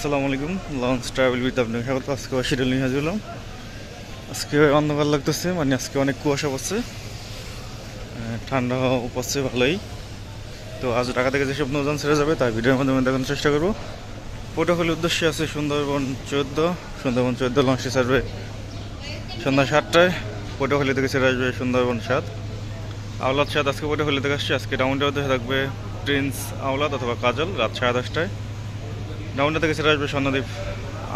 আসসালামু আলাইকুম। Launch travel with আপনাকে স্বাগত। আজকে শিডিউল নিয়ে হাজির হলাম। আজকে অন্ধকার লাগতেছে, মানে আজকে অনেক কুয়াশা পড়ছে, ঠান্ডা পড়ছে ভালোই। তো আজ ঢাকা থেকে যেসব নৌযান ছেড়ে যাবে তার ভিডিওর মাধ্যমে দেখানোর চেষ্টা করবো। পটুয়াখালীর উদ্দেশ্যে আছে সুন্দরবন 14 লঞ্চটি ছাড়বে সন্ধ্যা 7টায়। পটুয়াখালী থেকে ছেড়ে আসবে সুন্দরবন 7, আওলাদ 7। আজকে পটুয়াখালী থেকে আসছে। আজকে ডাউনটার উদ্দেশ্যে থাকবে প্রিন্স আওলাদ অথবা কাজল রাত 10:30টায়। ডাউনটা থেকে ছেড়ে আসবে স্বর্ণদ্বীপ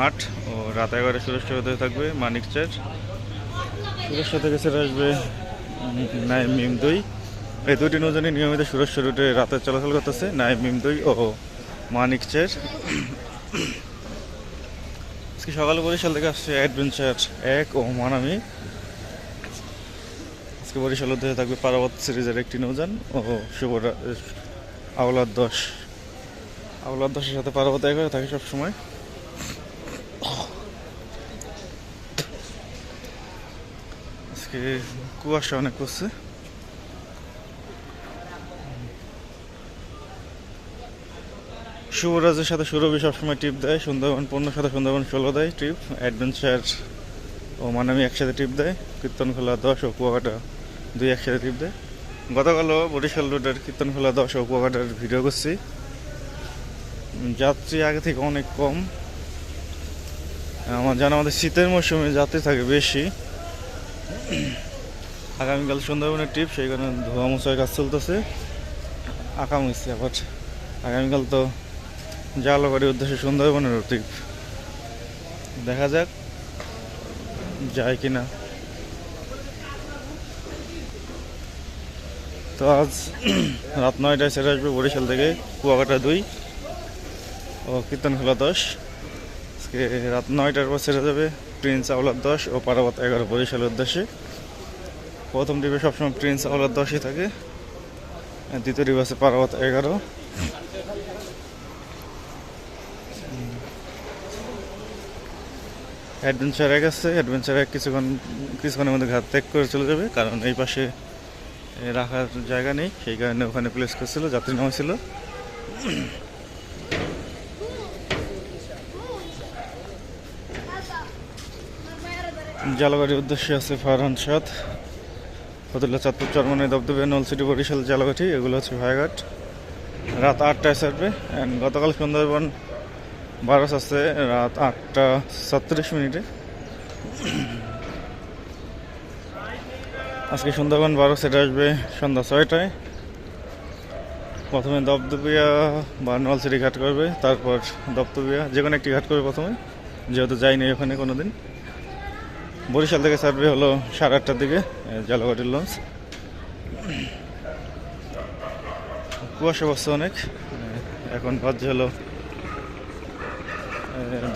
8 ও রাত 11টায় সুরেশ্বর হতে থাকবে মানিক 4। সুরেশ্বর থেকে ছেড়ে আসবে নাইম মিম 2। এই দুটি নৌযানই নিয়মিত সুরেশ্বর রুটে রাতে চলাচল করতেছে, নাইম মিম 2 ও মানিক 4। আজকে সকালে বরিশাল থেকে আসছে অ্যাডভেঞ্চার 1 ও মানামি। আজকে বরিশাল উদ্দেশ্যে থাকবে পারাবত সিরিজের একটি নৌযান ও আওলাদ 10। আওলাদ 10-এর সাথে পারাবত 11 থাকে সবসময়। আজকে কুয়াশা অনেক করছে। শুভরাজের সাথে সুরভি সবসময় টিপ দেয়। সুন্দরবন 15 সাথে সুন্দরবন 16 দেয় ট্রিপ। অ্যাডভেঞ্চার ও মানামি একসাথে টিপ দেয়। কীর্তনখোলা 10 ও কুয়াকাটা 2 একসাথে টিপ দেয়। গতকালও বরিশাল রোডের কীর্তনখোলা 10 ও কুয়াকাটার ভিডিও করছি। যাত্রী আগে থেকে অনেক কম। আমার জানা আমাদের শীতের মৌসুমে যাত্রী থাকে বেশি। আগামীকাল সুন্দরবনের ট্রিপ, সেই কারণে ধোয়া মোছার কাজ চলতেছে। আঁকা মুছছে আবার। আগামীকাল তো জালবাড়ির উদ্দেশ্যে সুন্দরবনের ট্রিপ, দেখা যাক যায় কিনা। তো আজ রাত 9টায় ছেড়ে আসবে বরিশাল থেকে কুয়াকাটা 2 ও কীর্তনখোলা 10। আজকে রাত 9টার পর ছেড়ে যাবে প্রিন্স আওলাদ 10 ও পারাবত 11 বরিশালের উদ্দেশ্যে। প্রথম ট্রিপে সবসময় প্রিন্স আওলাদ 10ই থাকে, দ্বিতীয় ট্রিপ আছে পারাবত 11। অ্যাডভেঞ্চার 1 আছে। অ্যাডভেঞ্চার 1 কিছুক্ষণের মধ্যে ঘাট ত্যাগ করে চলে যাবে, কারণ এই পাশে রাখার জায়গা নেই, সেই কারণে ওখানে প্লেস করছিল, যাত্রী নামাইছিল। জালগাড়ির উদ্দেশ্যে আছে ফারহান 7, ফতুল্লা, চাঁদপুর, চরমনাই, দবদবে, নলসিটি, বরিশাল, জালগাঠি, এগুলো হচ্ছে ভায়াঘাট। রাত 8টায় ছাড়বে। অ্যান্ড গতকাল সুন্দরবন 12 আছে রাত 8:37। আজকে সুন্দরবন 12 সেটা আসবে সন্ধ্যা 6টায়। প্রথমে দবদবিয়া বা নলসিটি ঘাট করবে, তারপর দবদবিয়া, যে কোনো একটি ঘাট করবে প্রথমে, যেহেতু যাইনি ওখানে কোনো দিন। বরিশাল থেকে ছাড়বে হলো 8:30টার দিকে জালগাড়ির লঞ্চ। কুয়াশা বসছে অনেক। এখন বাজছে হলো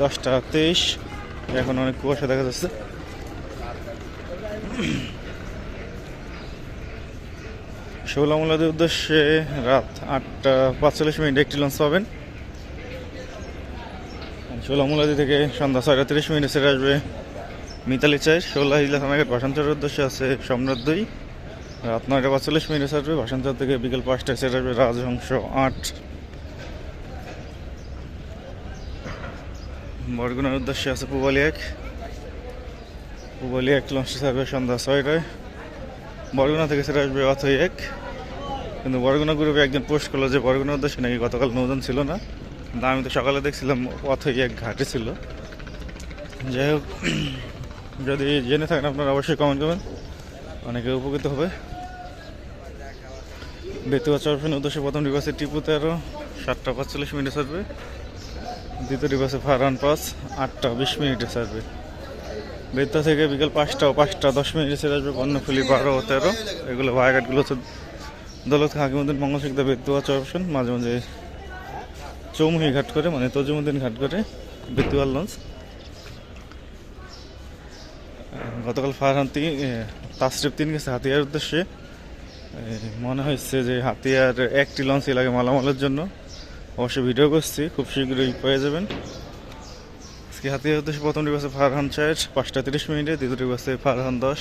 10:23। এখন অনেক কুয়াশা দেখা যাচ্ছে। শৌলামুলাদের উদ্দেশ্যে রাত 8:45 একটি লঞ্চ পাবেন। শৌলামুলাদি থেকে সন্ধ্যা 6:30 ছেড়ে আসবে মিতালি 4। শোলা হিলা থানাঘাট ভাষান্তরের উদ্দেশ্যে আছে সম্রাট 2। রাত 9:45 ছাড়বে। ভাষান্তর থেকে বিকেল 5টায় ছেড়ে আসবে রাজহংস 8। বরগুনার উদ্দেশ্যে আছে পুবালি 1। পুবালি 1 লঞ্চটি ছাড়বে সন্ধ্যা 6টায়। বরগুনা থেকে ছেড়ে আসবে অথই 1। কিন্তু বরগুনা গ্রুপে একজন পোস্ট করলো যে বরগুনার উদ্দেশ্যে নাকি গতকাল নৌযান ছিল না, কিন্তু আমি তো সকালে দেখছিলাম অথই 1 ঘাটে ছিল। যাই হোক, যদি জেনে থাকেন আপনারা অবশ্যই কমেন্ট করবেন, অনেকে উপকৃত হবে। বেতুয়া চরফের উদ্দেশ্যে প্রথম ট্রিপ আছে টিপু 13, 7:45 ছাড়বে। দ্বিতীয় ট্রিপ আছে ফারহান 5, 8:20 ছাড়বে। বেতুয়া থেকে বিকেল 5টা ও 5:10 ছেড়ে আসবে কর্ণফুলি 12 ও 13। এগুলো ভায়াঘাটগুলো হচ্ছে দৌলত খান হাকিমউদ্দিন, মঙ্গলসিকদা, বেতুয়া চরফেন, মাঝে মাঝে চৌমুহী ঘাট করে, মানে তজিমুদ্দিন ঘাট করে বেতুয়ার লঞ্চ। গতকাল ফারহান তাসরিফ 3 গেছে হাতিয়ার উদ্দেশ্যে। মনে হচ্ছে যে হাতিয়ার একটি লঞ্চই লাগে মালামালের জন্য। অবশ্যই ভিডিও করছি, খুব শীঘ্রই পেয়ে যাবেন। আজকে হাতিয়ার উদ্দেশ্যে প্রথম ট্রিপ আছে ফারহান 4, 5:30। দ্বিতীয় ট্রিপ আছে ফারহান 10,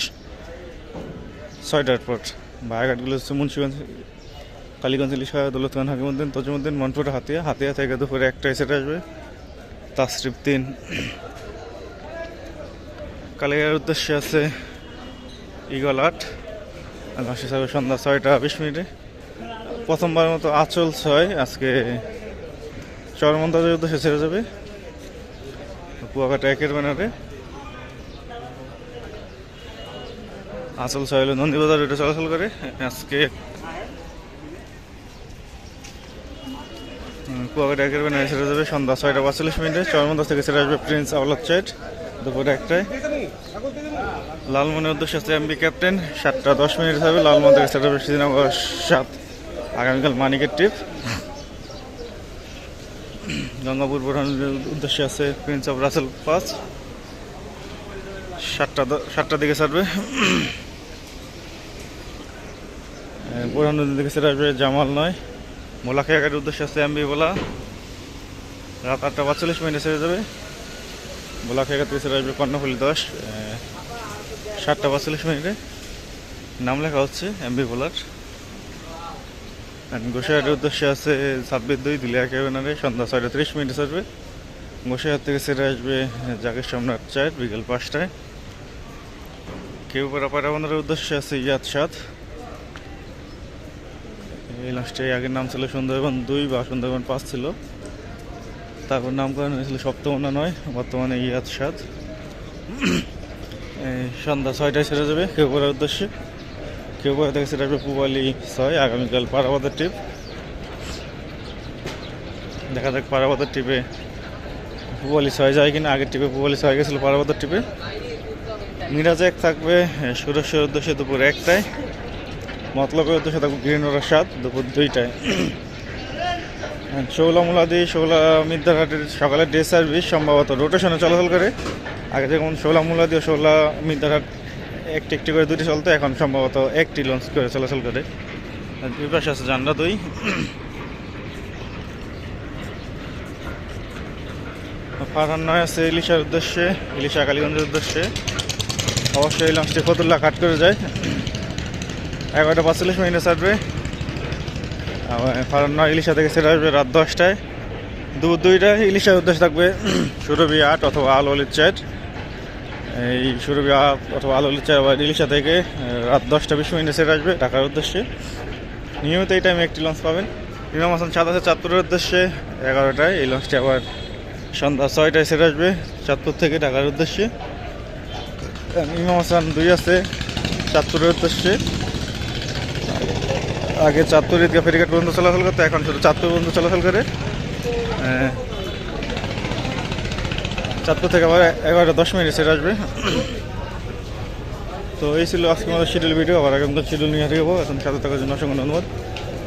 6টার পর। ভায়াঘাটগুলো হচ্ছে মুন্সিগঞ্জ, কালীগঞ্জ, ইলিশা, দৌলত খান হাকিমউদ্দিন, তজিমুদ্দিন, মনপুর, হাতিয়া। হাতিয়া থেকে দুপুরে 1টায় ছেড়ে আসবে তাসরিফ 3। কালিয়ার উদ্দেশ্যে আছে ইগল 8, লাস্ট হিসাবে সন্ধ্যা 6টা 20 মিনিটে। প্রথমবার মতো আঁচল 6 আজকে চরমন্দাজের উদ্দেশ্যে ছেড়ে যাবে কুয়াকাটা 1-এর ব্যানারে। আঁচল 6 হলো নন্দীবাজার রুটে চলাচল করে। আজকে কুয়াকাটা 1-এর ব্যানারে ছেড়ে যাবে সন্ধ্যা 6টা 45 মিনিটে। চরমন্দাজ থেকে ছেড়ে আসবে প্রিন্স আওলাদ চাইট দুপুর 1টায়। লালমনের উদ্দেশ্যে আছে এমবি ক্যাপ্টেন 7টা 10 মিনিট হবে। লালমন থেকে ছেড়ে যাবে শ্রীনগর 7 আগামীকাল মানিকের ট্রিপ। গঙ্গাপুর বোরহানুদ্দিনের উদ্দেশ্যে আছে প্রিন্স অফ রাসেল 5 7টার দিকে ছাড়বে। বোরহানুদ্দিন থেকে ছেড়ে আসবে জামাল 9। মোলাখিয়াঘাটের উদ্দেশ্যে আছে এমবি ভোলা রাত 8টা 45 মিনিটে ছেড়ে যাবে। মোলাখিয়াঘাট থেকে ছেড়ে আসবে কর্ণফুলি 10 7টা 45 মিনিটে। নাম লেখা হচ্ছে এমবি ভোলার। গোসাইহাটের উদ্দেশ্যে আছে 26-2 দিলিয়া ব্যানারে সন্ধ্যা 6টা 30 মিনিটে ছাড়বে। গোসাইহাট থেকে ছেড়ে আসবে জাকির সম্রাট 4 বিকেল 5টায়। কেউপাড়া পায়রাবন্দরের উদ্দেশ্যে আছে ইয়াদ 7। এই লাস্টে আগের নাম ছিল সুন্দরবন 2 বা সুন্দরবন 5 ছিল, তারপর নামকরণ হয়েছিল সপ্তমনা 9, বর্তমানে ইয়াদ 7। সন্ধ্যা 6টায় ছেড়ে যাবে কেউপাড়ার উদ্দেশ্যে। কেউপাড়া থেকে ছেড়ে আসবে পুবালি 6 আগামীকাল পারাবাদের ট্রিপ। দেখা যাক পারাবাদের ট্রিপে পুবালি 6 যায় কিনা। আগের ট্রিপে পুবালি 6 গেছিল পারাবাদের ট্রিপে। মিরাজ 1 থাকবে সুরেশ্বরের উদ্দেশ্যে দুপুর 1টায়। মতলবের উদ্দেশ্যে থাকবে গ্রিনওয়ারা 7 দুপুর 2টায়। শৌলা মুলাদি শৌলা মির্জারহাটের সকালে ডে সার্ভিস সম্ভবত রোটেশনে চলাচল করে। আগে যেমন শৌলা মুলাদি ও শৌলা মির্জারহাট একটি করে 2টি চলতো, এখন সম্ভবত 1টি লঞ্চ করে চলাচল করে। দুই পাশে আছে জান্ডা 2। ফারহান 9 আছে ইলিশার উদ্দেশ্যে, ইলিশা কালীগঞ্জের উদ্দেশ্যে। অবশ্যই লঞ্চটি ফতুল্লা কাট করে যায়। 11টা 45 মিনিটে ছাড়বে। ফারহান 9 ইলিশা থেকে ছেড়ে আসবে রাত 10টায় দুপুর 2টায়। ইলিশার উদ্দেশ্যে থাকবে সুরভি 8 অথবা আল ওয়ালিদ 4। এই সুরভি 8 অথবা আল ওয়ালিদ 4 আবার ইলিশা থেকে রাত 10টা 20 মিনিটে ছেড়ে আসবে ঢাকার উদ্দেশ্যে। নিয়মিত এই টাইমে একটি লঞ্চ পাবেন। ইমাম হাসান 7 আছে চাঁদপুরের উদ্দেশ্যে 11টায়। এই লঞ্চটি আবার সন্ধ্যা 6টায় ছেড়ে আসবে চাঁদপুর থেকে ঢাকার উদ্দেশ্যে। ইমাম হাসান 2 আছে চাঁদপুরের উদ্দেশ্যে। আগে চাঁদপুর ঈদগাহ ফেরিঘাট পর্যন্ত চলাচল করতে, এখন শুধু চাঁদপুর পর্যন্ত চলাচল করে। চাঁদপুর থেকে আবার 11টা 10 মিনিটে ছেড়ে আসবে। তো এই ছিল আজকে আমাদের শিডিউল ভিডিও। আবার আগামীকাল শিডিউল নিয়ে হারিয়ে যাবো। এখন সাথে থাকার জন্য অসংখ্য ধন্যবাদ।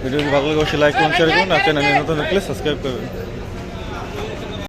ভিডিওটি ভালো লাগে অবশ্যই লাইক করুন, শেয়ার করুন। আর চ্যানেলে নতুন থাকলে সাবস্ক্রাইব করবেন।